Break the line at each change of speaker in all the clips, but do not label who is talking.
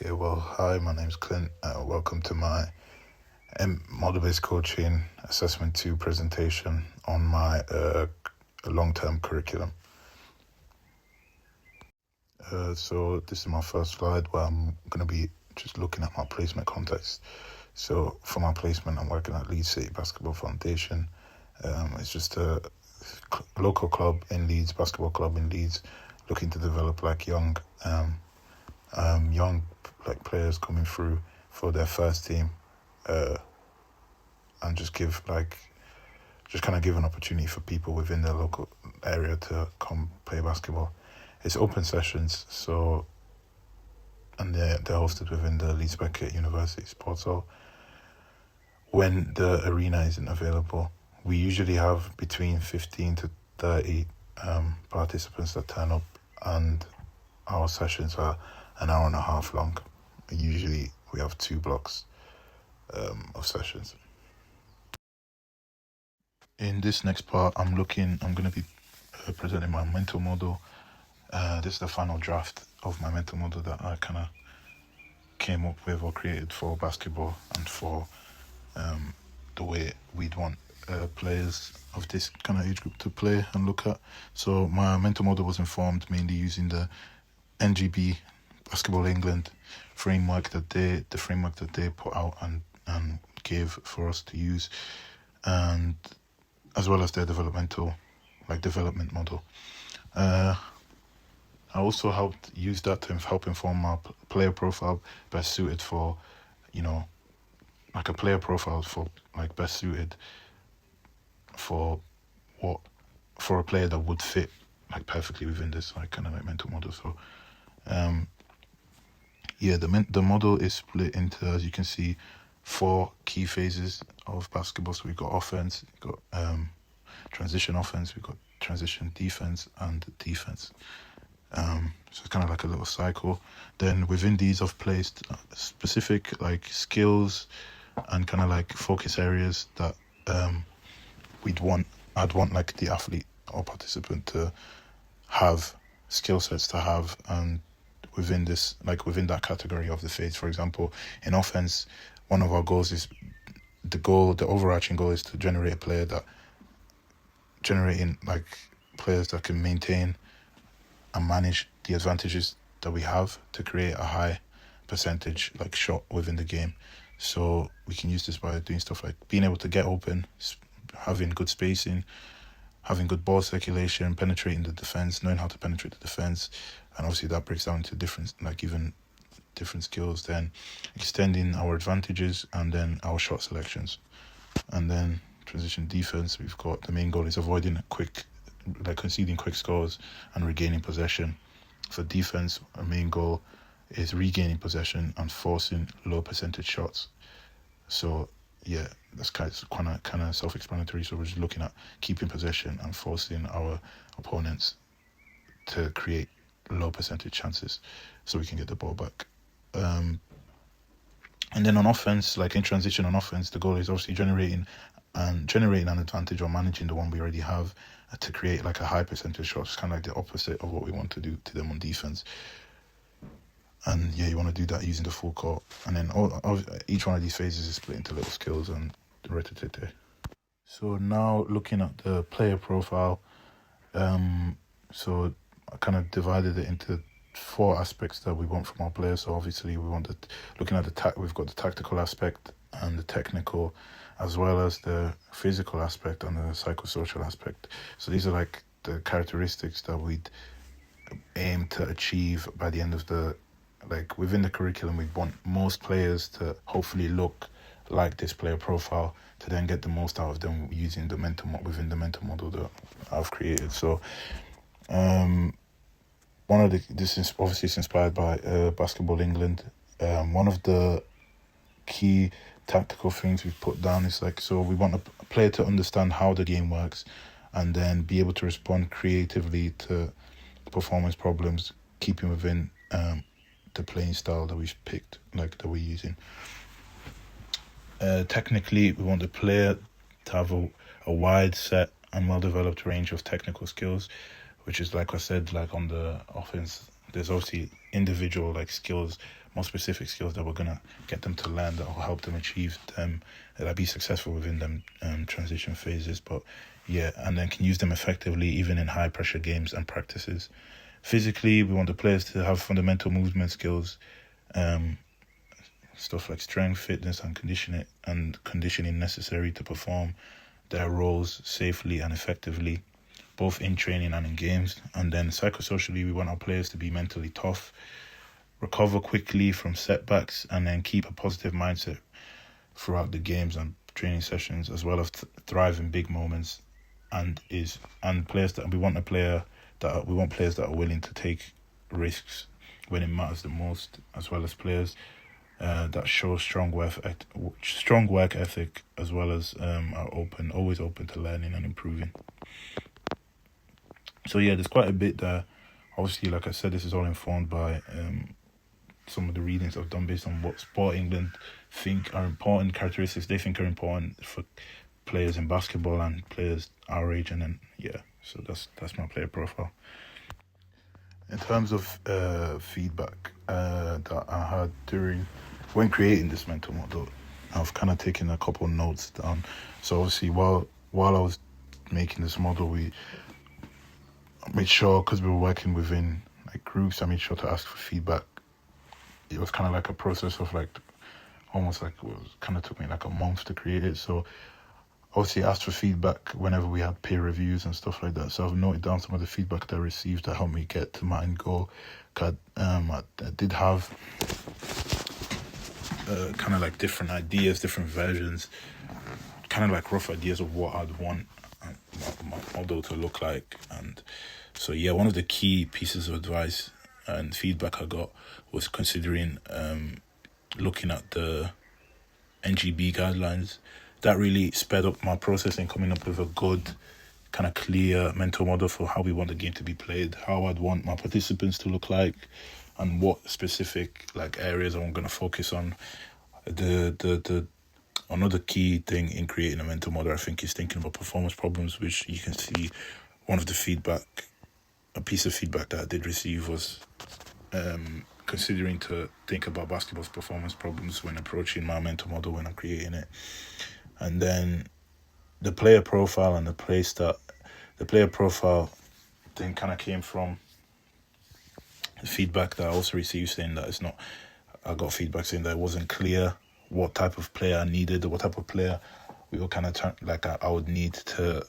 Okay, well, hi, my name's Clint. Welcome to my model-based coaching assessment 2 presentation on my long-term curriculum. So this is my first slide where I'm going to be just looking at my placement context. So for my placement, I'm working at Leeds City Basketball Foundation. It's just a local club in Leeds, basketball club in Leeds, looking to develop young players coming through for their first team, and just give give an opportunity for people within their local area to come play basketball. It's open sessions, and they're hosted within the Leeds Beckett University Sports Hall. When the arena isn't available, we usually have between 15 to 30 participants that turn up, and our sessions are an hour and a half long. Usually we have 2 blocks of sessions. In this next part, I'm going to be presenting my mental model. This is the final draft of my mental model that I kind of came up with or created for basketball and for the way we'd want players of this kind of age group to play and look at. So my mental model was informed mainly using the NGB Basketball England framework that they put out and gave for us to use, and as well as their development model. I also helped use that to help inform my player profile best suited for, a player profile for best suited for a player that would fit perfectly within this mental model. So the model is split into, as you can see, 4 key phases of basketball. So we've got offense, we've got transition offense, we've got transition defense, and defense. So it's kind of like a little cycle. Then within these, I've placed specific skills and kind of focus areas that I'd want the athlete or participant to have, skill sets to have, and within this, within that category of the phase. For example, in offense, one of our goals is the overarching goal is to generate players that can maintain and manage the advantages that we have to create a high percentage shot within the game. So we can use this by doing stuff like being able to get open, having good spacing, having good ball circulation, penetrating the defense, knowing how to penetrate the defense, and obviously that breaks down into different skills. Then extending our advantages, and then our shot selections, and then transition defense. We've got the main goal is avoiding conceding quick scores and regaining possession. For defense, our main goal is regaining possession and forcing low percentage shots. So yeah, that's kind of self-explanatory. So we're just looking at keeping possession and forcing our opponents to create low percentage chances so we can get the ball back. And then on offense, in transition on offense, the goal is obviously generating an advantage or managing the one we already have to create a high percentage shot. It's kind of the opposite of what we want to do to them on defense. And yeah, you want to do that using the full court. And then each one of these phases is split into little skills and repetitive. So now looking at the player profile, so I kind of divided it into 4 aspects that we want from our players. So obviously we've got the tactical aspect and the technical, as well as the physical aspect and the psychosocial aspect. So these are the characteristics that we'd aim to achieve by the end of the within the curriculum. We want most players to hopefully look like this player profile to then get the most out of them using within the mental model that I've created. So this is obviously inspired by Basketball England. One of the key tactical things we've put down is so we want a player to understand how the game works and then be able to respond creatively to performance problems, keeping within the playing style that we've picked, that we're using. Technically, we want the player to have a wide set and well-developed range of technical skills, which is, like I said, on the offense, there's obviously individual like skills, more specific skills that we're gonna get them to learn that will help them achieve them, that be successful within them transition phases. But yeah, and then can use them effectively even in high pressure games and practices. Physically, we want the players to have fundamental movement skills, stuff like strength, fitness, and conditioning necessary to perform their roles safely and effectively, both in training and in games. And then psychosocially, we want our players to be mentally tough, recover quickly from setbacks, and then keep a positive mindset throughout the games and training sessions, as well as thrive in big moments. And players that we want players that are willing to take risks when it matters the most, as well as players that show strong work ethic, as well as are always open to learning and improving. So yeah, there's quite a bit there. Obviously, like I said, this is all informed by some of the readings I've done based on what Sport England think are important characteristics they think are important for players in basketball and players our age. And then so that's my player profile. In terms of feedback that I had when creating this mental model, I've kind of taken a couple of notes down. So obviously, while I was making this model, we made sure, because we were working within like groups, I made sure to ask for feedback. It was kind of like a process of like almost like took me like a month to create it. So obviously asked for feedback whenever we had peer reviews and stuff like that. So I've noted down some of the feedback that I received that helped me get to my end goal. I did have kind of like different ideas, different versions, kind of like rough ideas of what I'd want my model to look like. And so yeah, one of the key pieces of advice and feedback I got was considering looking at the NGB guidelines. That really sped up my process in coming up with a good, kind of clear mental model for how we want the game to be played, how I'd want my participants to look like, and what specific like areas I'm going to focus on. The another key thing in creating a mental model, I think, is thinking about performance problems, which you can see one of the a piece of feedback that I did receive was considering to think about basketball's performance problems when approaching my mental model when I'm creating it. And then the player profile and the player profile thing kind of came from the feedback that I also received saying that I got feedback saying that it wasn't clear what type of player I needed, or what type of player we were kind of I would need to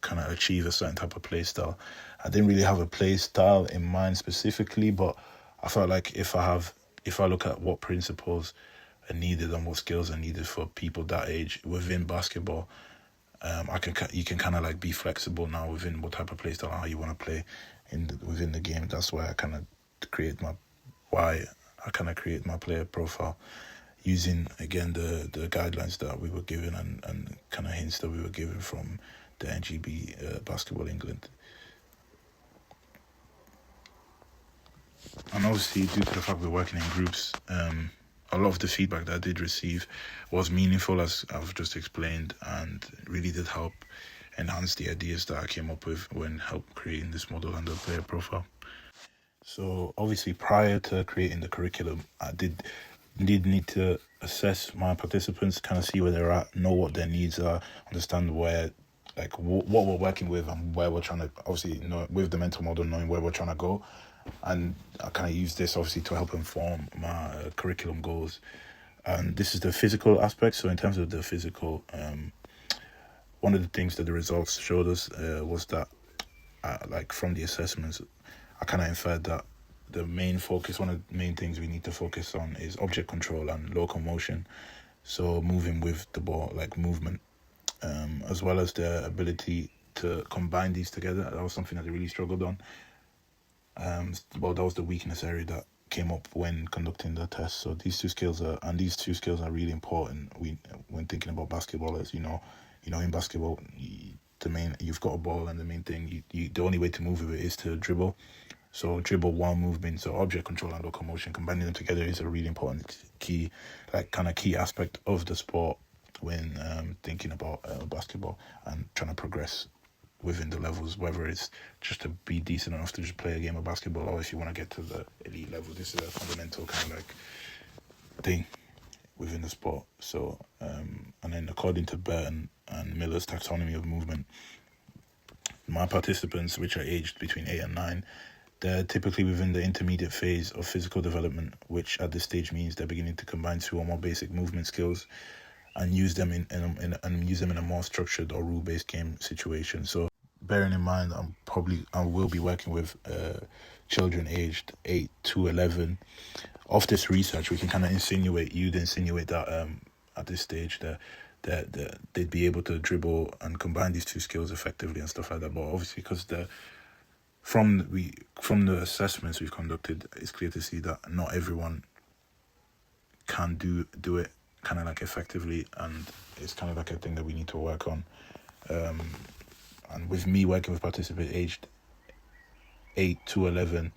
kind of achieve a certain type of play style. I didn't really have a play style in mind specifically, but I felt like if I look at what principles are needed and what skills are needed for people that age within basketball, you can kind of like be flexible now within what type of play style and how you want to play within the game. That's why I kind of create my player profile using again the guidelines that we were given and kind of hints that we were given from the NGB Basketball England. And obviously, due to the fact we're working in groups, a lot of the feedback that I did receive was meaningful, as I've just explained, and really did help enhance the ideas that I came up with when creating this model and the player profile. So obviously, prior to creating the curriculum, I did need to assess my participants, kind of see where they're at, know what their needs are, understand where, like, what we're working with and where we're trying to, obviously, with the mental model, knowing where we're trying to go. And I kind of use this, obviously, to help inform my curriculum goals. And this is the physical aspect. So in terms of the physical, one of the things that the results showed us was that, from the assessments, I kind of inferred that one of the main things we need to focus on is object control and locomotion. So moving with the ball, like movement, as well as the ability to combine these together. That was something that I really struggled on. That was the weakness area that came up when conducting the test. So these two skills are really important when thinking about basketball. As you know, in basketball, you've got a ball, and the main thing, the only way to move with it is to dribble. So dribble while moving. So object control and locomotion, combining them together is a really important key aspect of the sport when thinking about basketball and trying to progress within the levels, whether it's just to be decent enough to just play a game of basketball, or if you want to get to the elite level. This is a fundamental kind of like thing within the sport. So, and then according to Burton and Miller's taxonomy of movement, my participants, which are aged between 8 and 9, they're typically within the intermediate phase of physical development, which at this stage means they're beginning to combine two or more basic movement skills and use them in a more structured or rule-based game situation. So, bearing in mind, I will be working with children aged 8 to 11. Of this research, we can kind of insinuate that at this stage that they'd be able to dribble and combine these two skills effectively and stuff like that. But obviously, because from the assessments we've conducted, it's clear to see that not everyone can do it kind of like effectively, and it's kind of like a thing that we need to work on. And with me working with participants aged 8 to 11,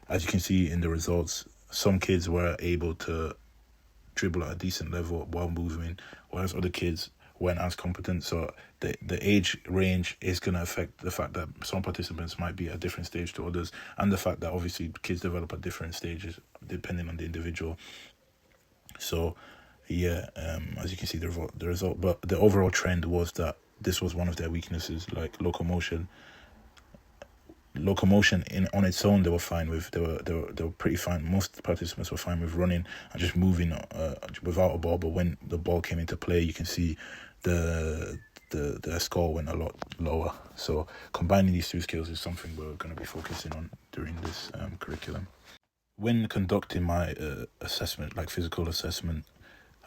as you can see in the results, some kids were able to dribble at a decent level while moving, whereas other kids weren't as competent. So the age range is going to affect the fact that some participants might be at a different stage to others, and the fact that obviously kids develop at different stages depending on the individual. So yeah, as you can see the result, but the overall trend was that this was one of their weaknesses, like locomotion on its own. They were fine with. They were pretty fine. Most participants were fine with running and just moving without a ball. But when the ball came into play, you can see the score went a lot lower. So combining these two skills is something we're going to be focusing on during this curriculum. When conducting my assessment, like physical assessment,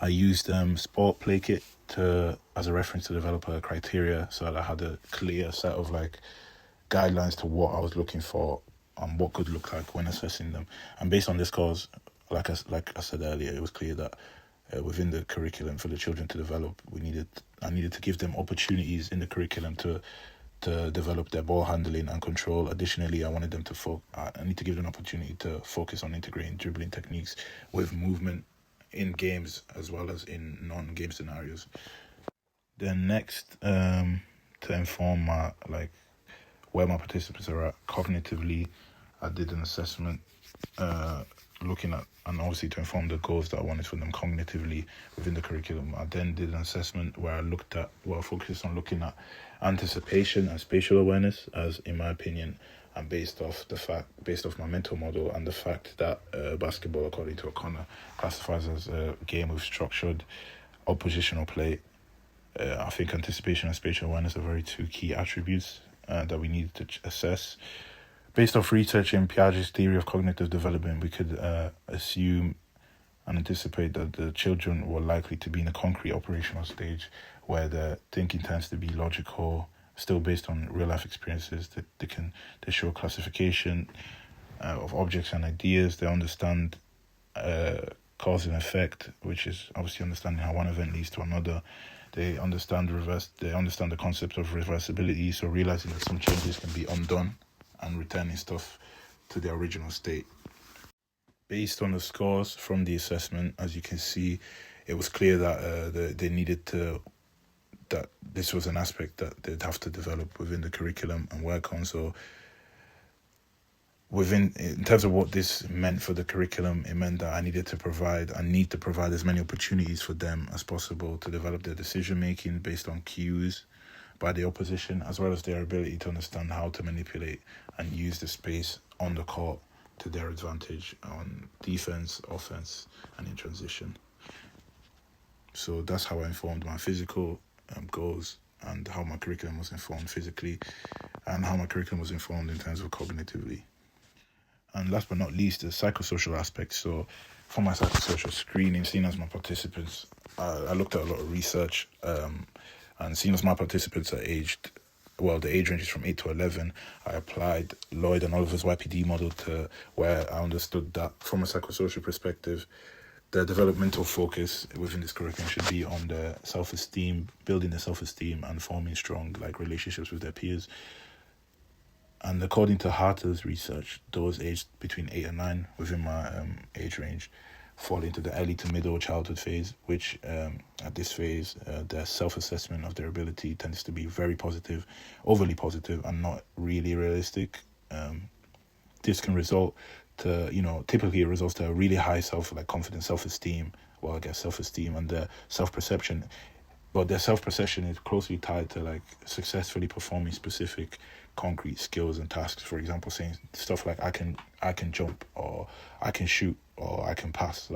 I used Sport Play Kit as a reference to develop a criteria, so that I had a clear set of like guidelines to what I was looking for and what could look like when assessing them. And based on this scores, like I said earlier, it was clear that within the curriculum for the children to develop, I needed to give them opportunities in the curriculum to develop their ball handling and control. Additionally, I wanted them to I need to give them an opportunity to focus on integrating dribbling techniques with movement in games as well as in non-game scenarios. Then next, to inform where my participants are at cognitively, I did an assessment looking at, and obviously to inform the goals that I wanted for them cognitively within the curriculum. I then did an assessment where I focused on looking at anticipation and spatial awareness, as in my opinion, and based off my mental model and the fact that basketball, according to Okonkwo, classifies as a game with structured oppositional play. I think anticipation and spatial awareness are very two key attributes that we need to assess. Based off research in Piaget's theory of cognitive development, we could assume and anticipate that the children were likely to be in a concrete operational stage where their thinking tends to be logical, still based on real life experiences. They show classification of objects and ideas. They understand cause and effect, which is obviously understanding how one event leads to another. They understand the concept of reversibility, so realizing that some changes can be undone and returning stuff to the original state. Based on the scores from the assessment, as you can see, it was clear that they needed to, that this was an aspect that they'd have to develop within the curriculum and work on. So in terms of what this meant for the curriculum, it meant that I need to provide as many opportunities for them as possible to develop their decision making based on cues by the opposition, as well as their ability to understand how to manipulate and use the space on the court to their advantage on defense, offense, and in transition. So that's how I informed my physical goals, and how my curriculum was informed physically, and how my curriculum was informed in terms of cognitively. And last but not least, the psychosocial aspect. So for my psychosocial screening, seeing as my participants, I looked at a lot of research, and seeing as my participants are the age range is from 8 to 11, I applied Lloyd and Oliver's YPD model to where I understood that from a psychosocial perspective, the developmental focus within this curriculum should be on their self-esteem, building their self-esteem and forming strong relationships with their peers. And according to Harter's research, those aged between 8 and 9 within my age range fall into the early to middle childhood phase, which at this phase, their self-assessment of their ability tends to be very positive, overly positive, and not really realistic. This can result to, typically it results to a really high confidence, self-esteem, self-esteem and their self-perception. But their self-perception is closely tied to like successfully performing specific concrete skills and tasks. For example, saying stuff like I can jump, or I can shoot, or I can pass.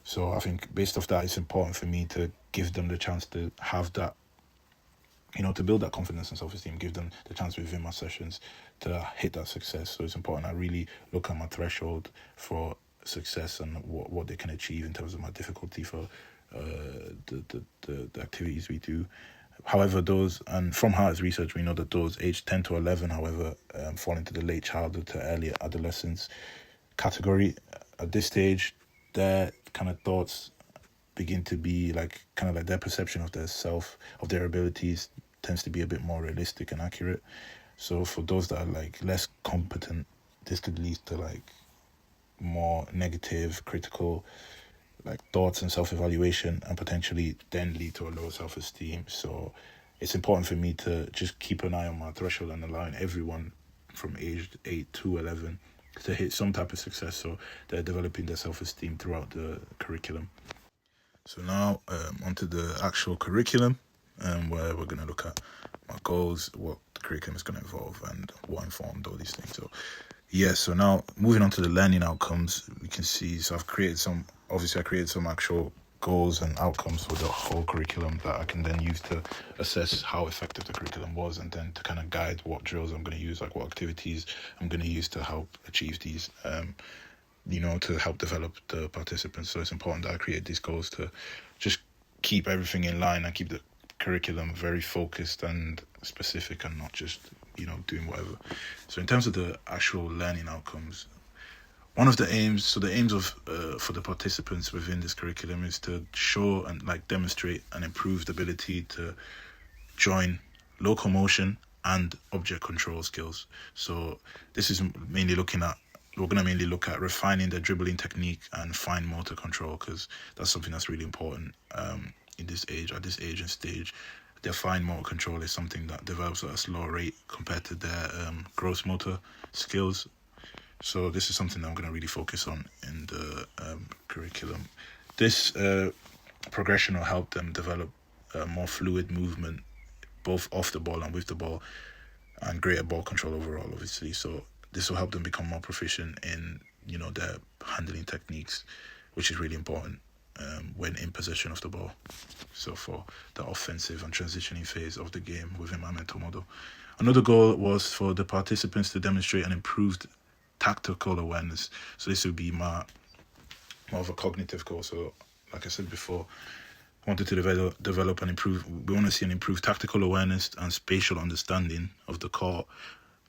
So I think based off that, it's important for me to give them the chance to have that, to build that confidence and self-esteem, give them the chance within my sessions to hit that success. So it's important I really look at my threshold for success and what they can achieve in terms of my difficulty for the activities we do. However, and from Hart's research, we know that those aged 10 to 11, however, fall into the late childhood to early adolescence category. At this stage, their kind of thoughts begin to be their perception of their abilities tends to be a bit more realistic and accurate. So for those that are less competent, this could lead to more negative, critical thoughts and self-evaluation, and potentially then lead to a lower self-esteem. So it's important for me to just keep an eye on my threshold and allowing everyone from age 8 to 11 to hit some type of success, so they're developing their self-esteem throughout the curriculum. So now onto the actual curriculum, where we're going to look at my goals, what the curriculum is going to involve, and what informed all these things. So now moving on to the learning outcomes, we can see, so I created some actual goals and outcomes for the whole curriculum that I can then use to assess how effective the curriculum was, and then to kind of guide what drills I'm going to use, what activities I'm going to use to help achieve these, to help develop the participants. So it's important that I create these goals to just keep everything in line and keep the curriculum very focused and specific, and not just doing whatever. So in terms of the actual learning outcomes, one of the aims of for the participants within this curriculum is to show and demonstrate and improve the ability to join locomotion and object control skills. So this is mainly we're going to mainly look at refining the dribbling technique and fine motor control, because that's something that's really important at this age and stage. Their fine motor control is something that develops at a slower rate compared to their gross motor skills. So this is something that I'm going to really focus on in the curriculum. This progression will help them develop more fluid movement, both off the ball and with the ball, and greater ball control overall, obviously. So this will help them become more proficient in, their handling techniques, which is really important when in possession of the ball. So for the offensive and transitioning phase of the game within my mental model. Another goal was for the participants to demonstrate an improved tactical awareness. So this would be more of a cognitive goal. So like I said before, I wanted to develop and improve. We want to see an improved tactical awareness and spatial understanding of the court,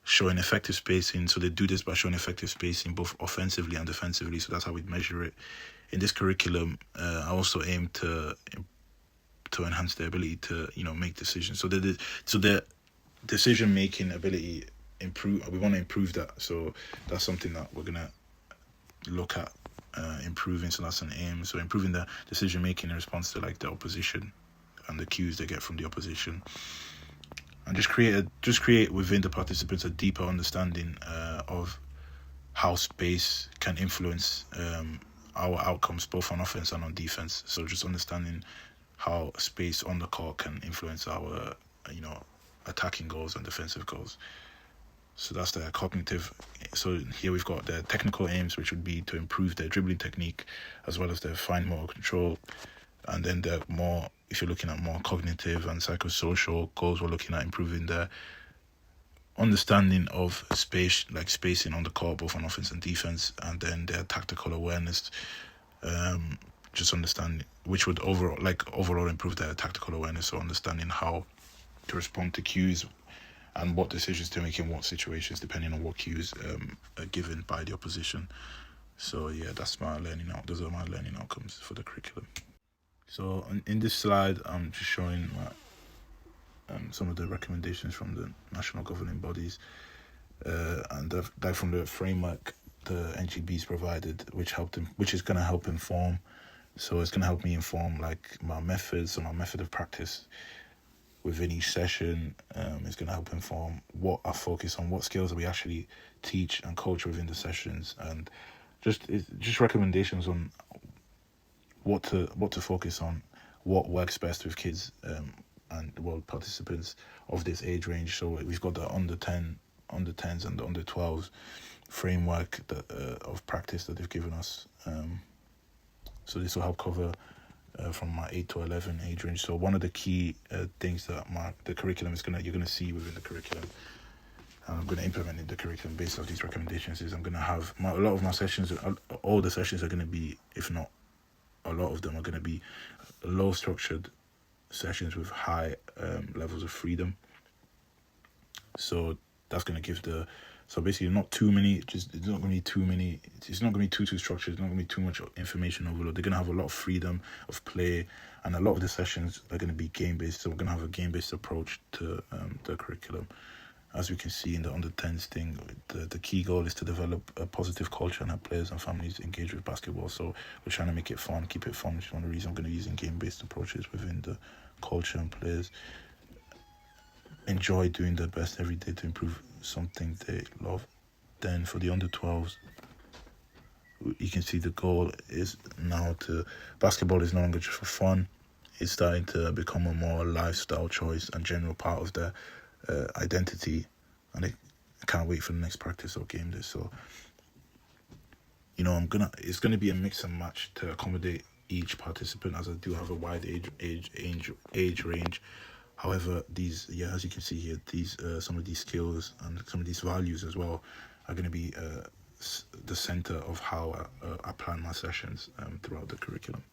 showing effective spacing. So they do this by showing effective spacing both offensively and defensively. So that's how we measure it. In this curriculum, I also aim to enhance their ability to make decisions. So their decision making ability improve. We want to improve that. So that's something that we're gonna look at improving. So that's an aim. So improving the decision making in response to the opposition and the cues they get from the opposition, and just create within the participants a deeper understanding of how space can influence our outcomes both on offense and on defense. So just understanding how space on the court can influence our attacking goals and defensive goals. So that's the cognitive. So here we've got the technical aims, which would be to improve their dribbling technique as well as their fine motor control. And then if you're looking at more cognitive and psychosocial goals, we're looking at improving their understanding of space, spacing on the court, both on offense and defense, and then their tactical awareness, just understanding, which would overall improve their tactical awareness, so understanding how to respond to cues and what decisions to make in what situations, depending on what cues are given by the opposition. So yeah, those are my learning outcomes for the curriculum. So in this slide, I'm just showing some of the recommendations from the national governing bodies, and from the framework the NGB's provided, which is going to help inform. So it's going to help me inform like my methods and my method of practice within each session. It's going to help inform what I focus on, what skills we actually teach and coach within the sessions, and just recommendations on what to focus on, what works best with kids and participants of this age range. So we've got the under 10, under 10s, and the under 12s framework of practice that they've given us. So this will help cover from my 8 to 11 age range. So one of the key things that the curriculum you're gonna see within the curriculum, and I'm gonna implement in the curriculum based off these recommendations, is I'm gonna have a lot of my sessions. All the sessions are gonna be, if not a lot of them, are gonna be low structured sessions with high levels of freedom. So that's gonna give so basically not too many. It's not gonna be too many. It's not gonna be too structured. It's not gonna be too much information overload. They're gonna have a lot of freedom of play, and a lot of the sessions are gonna be game based. So we're gonna have a game based approach to the curriculum. As we can see in the under 10s thing, the key goal is to develop a positive culture and have players and families engage with basketball. So we're trying to make it fun, keep it fun, which is one of the reasons I'm going to be using game-based approaches within the culture, and players enjoy doing their best every day to improve something they love. Then for the under 12s, you can see the goal is now basketball is no longer just for fun. It's starting to become a more lifestyle choice and general part of their identity, and I can't wait for the next practice or game day. So it's gonna be a mix and match to accommodate each participant, as I do have a wide age range. However, as you can see here, these some of these skills and some of these values as well are going to be the center of how I plan my sessions throughout the curriculum.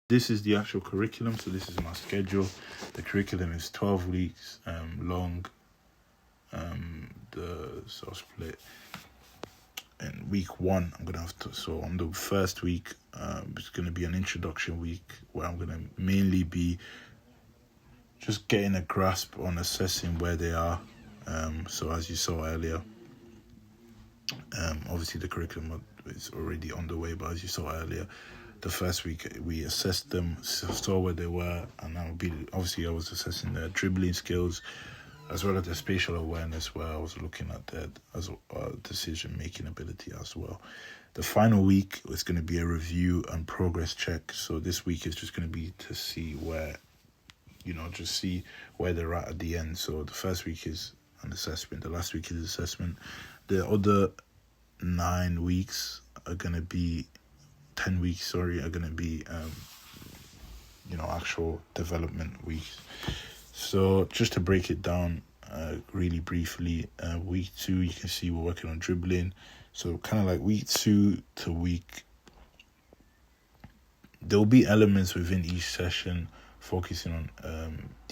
This is the actual curriculum. So this is my schedule. The curriculum is 12 weeks long. So split. In week 1, I'm gonna have to. So on the first week, it's gonna be an introduction week where I'm gonna mainly be just getting a grasp on assessing where they are. So as you saw earlier, obviously the curriculum is already on the way, but as you saw earlier, the first week we assessed them, saw where they were, and I was assessing their dribbling skills as well as their spatial awareness, where I was looking at their decision-making ability as well. The final week is going to be a review and progress check. So this week is just going to be to see where, see where they're at the end. So the first week is an assessment. The last week is assessment. The other 9 weeks are going to be 10 weeks, are going to be, actual development weeks. So just to break it down really briefly, week 2, you can see we're working on dribbling. So kind of like week 2 to week, there'll be elements within each session focusing on,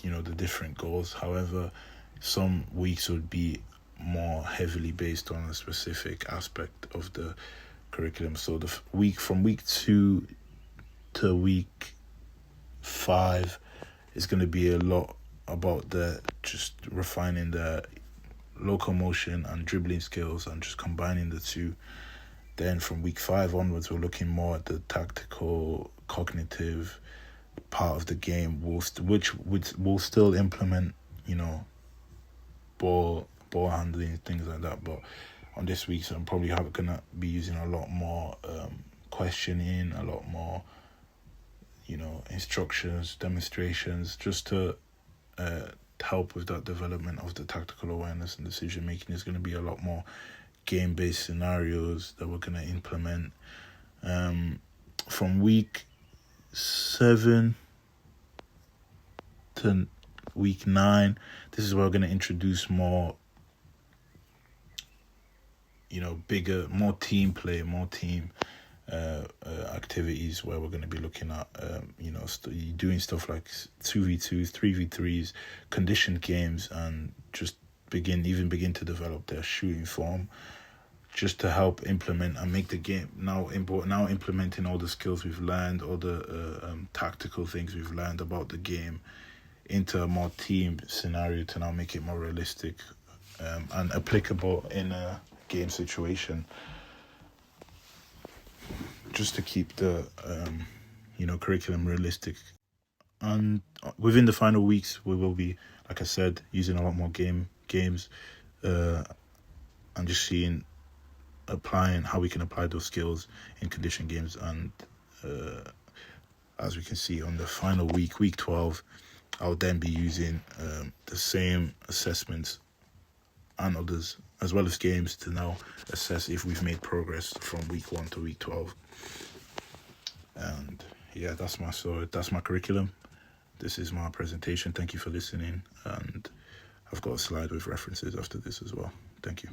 the different goals. However, some weeks would be more heavily based on a specific aspect of the curriculum. So from week 2 to week 5 is going to be a lot about just refining the locomotion and dribbling skills and just combining the two. Then from week 5 onwards, we're looking more at the tactical, cognitive part of the game, which will still implement, ball handling, things like that. But on this week, so I'm probably gonna be using a lot more questioning, a lot more, instructions, demonstrations, just to help with that development of the tactical awareness and decision making. There's going to be a lot more game-based scenarios that we're going to implement. From week 7 to week 9, this is where we're going to introduce more, bigger, more team play, more team activities, where we're going to be looking at doing stuff like 2v2s, 3v3s, conditioned games, and just begin to develop their shooting form. just to help implement and make the game now implementing all the skills we've learned, all the tactical things we've learned about the game into a more team scenario to now make it more realistic and applicable in a game situation, just to keep the curriculum realistic. And within the final weeks, we will be, like I said, using a lot more games and just seeing applying how we can apply those skills in condition games. And as we can see on the final week 12, I'll then be using the same assessments and others, as well as games, to now assess if we've made progress from week 1 to week 12. And yeah, that's my curriculum. This is my presentation. Thank you for listening. And I've got a slide with references after this as well. Thank you.